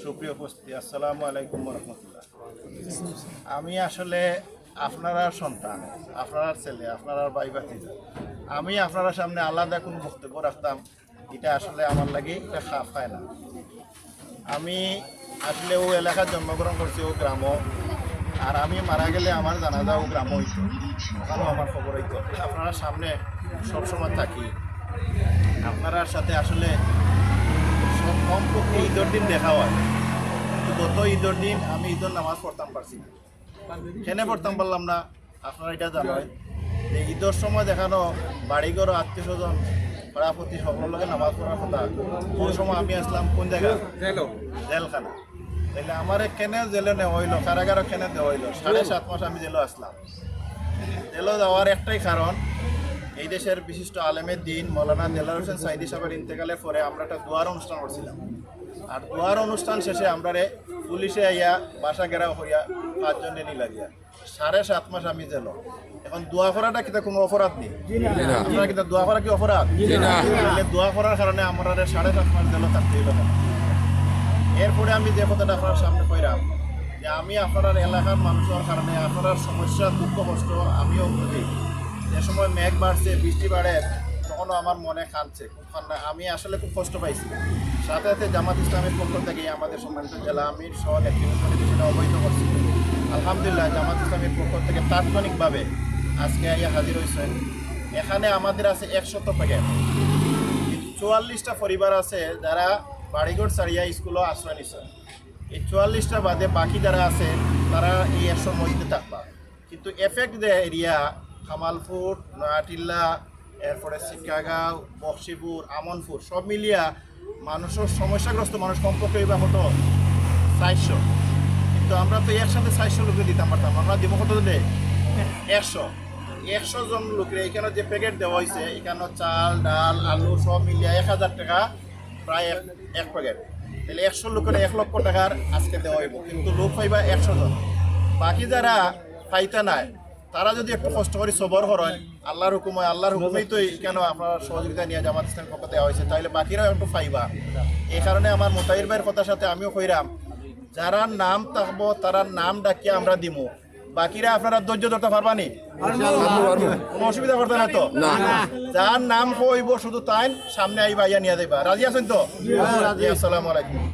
সুপ্রিয় উপস্থিতি, আসসালামু আলাইকুম রহমতুল্লাহ। আমি আসলে আপনারা সন্তান, আপনারা ছেলে, আপনারা ভাই ভাতিজা। আমি আপনারা সামনে আলাদা কোনো বক্তব্য রাখতাম, এটা আসলে আমার লাগে এটা খাপ খায় না। আমি আসলে ও এলাকায় জন্মগ্রহণ করছি, ও গ্রামও, আর আমি মারা গেলে আমার জানাজা ও গ্রাম হইতো, ওখানেও আমার খবর হইতো। আপনারা সামনে সবসময় থাকি, আপনার সাথে আসলে কমপক্ষে ঈদের দিন দেখা হয়। গত ঈদের দিন আমি ঈদের নামাজ পড়তাম পারছি না। কেন পড়তাম পারলাম না আপনারা এটা জানেন যে ঈদের সময় দেখানো বাড়িঘর আত্মীয় স্বজন পাড়াপতি সকলের লগে নামাজ পড়ার কথা। ওই সময় আমি আসলাম কোন জায়গায়, জেলখানা। তাইলে আমার কেন জেলে নেওয়া হইলো, কারাগারও কেন দেওয়া হইলো? 7.5 মাস আমি জেলে আসলাম। জেলে যাওয়ার একটাই কারণ, এই দেশের বিশিষ্ট আলেমের দিন মৌলানা দেলার হোসেন সাইদি সাহেবের ইন্তেকালের পরে আমরা একটা দোয়ার অনুষ্ঠান করছিলাম। আর দোয়ার অনুষ্ঠান শেষে আমরা পুলিশে আইয়া বাসা ঘেরাও করিয়া 5 জনে নিলা গিয়া 7.5 মাস আমি জেল। এখন দোয়া করাটা কিতা কোনো অপরাধ নেই? আপনারা কিতা দোয়া করা কি অপরাধ? তাহলে দোয়া করার কারণে আমরা 7.5 মাস জেল থাকতে হইল। এরপরে আমি যে কথাটা আপনার সামনে কইরাম যে আমি আপনার এলাকার মানুষের কারণে আপনার সমস্যা দুঃখ কষ্ট আমিও বুঝি। যে সময় মেঘ বাড়ছে, বৃষ্টি বাড়ে, তখনও আমার মনে কাঁদছে, খুব কান্না। আমি আসলে খুব কষ্ট পাইছি। সাথে সাথে জামাত ইসলামের পক্ষ থেকে আমাদের সম্মানিত জেলা আমির সহ নেতৃবৃন্দ সেটা অবহিত করছি। আলহামদুলিল্লাহ জামাত ইসলামের পক্ষ থেকে তাৎক্ষণিকভাবে আজকে আইয়া হাজির হয়েছেন। এখানে আমাদের আছে 100 প্যাকেট। 44টা পরিবার আছে যারা বাড়িঘর ছাড়িয়া স্কুলও আশ্রয় নিচ্ছে। এই 44টা বাদে বাকি যারা আছে তারা এই 100 মধ্যে থাকবা। কিন্তু এফেক্ট দেয় এরিয়া কামালপুর, নয়াটিল্লা, এরপরে শিক্ষাগাঁও, বক্সিপুর, আমনপুর সব মিলিয়া মানুষের সমস্যাগ্রস্ত মানুষ কমপক্ষে বা হতো 400। কিন্তু আমরা তো একসাথে 400 লোকে দিতাম পারতাম। আমরা দিব কত দেয় 100 জন লোকের এখানে যে প্যাকেট দেওয়া হয়েছে, এখানে চাল ডাল আলু সব মিলিয়ে 1000 টাকা প্রায় এক প্যাকেট। তাহলে 100 লোকের 1 লক্ষ টাকার আজকে দেওয়া হইব। কিন্তু লোক পাইবা 100 জন। বাকি যারা পাইতে নাই তারা যদি একটু কষ্ট করে সবর করেন, আল্লাহর হুকুম হয়, আল্লাহর হুকুমেই তো কেন আপনার সহযোগিতা নিয়ে জামাত ইসলামের পক্ষ দেওয়া হয়েছে, তাহলে বাকিরাও একটু পাইবা। এই কারণে আমার মোতাহির ভাইয়ের কথার সাথে আমিও কইরাম, যারা নাম থাকবো তারা নাম ডাকিয়ে আমরা দিব। বাকিরা আপনারা ধৈর্য ধরতে পারবানি? কোনো অসুবিধা করতে না তো? যার নাম হইব শুধু তাই সামনে আইবা, ইয়া নিয়ে দেবা। রাজি আছেন তো? রাজি। আসসালামু আলাইকুম।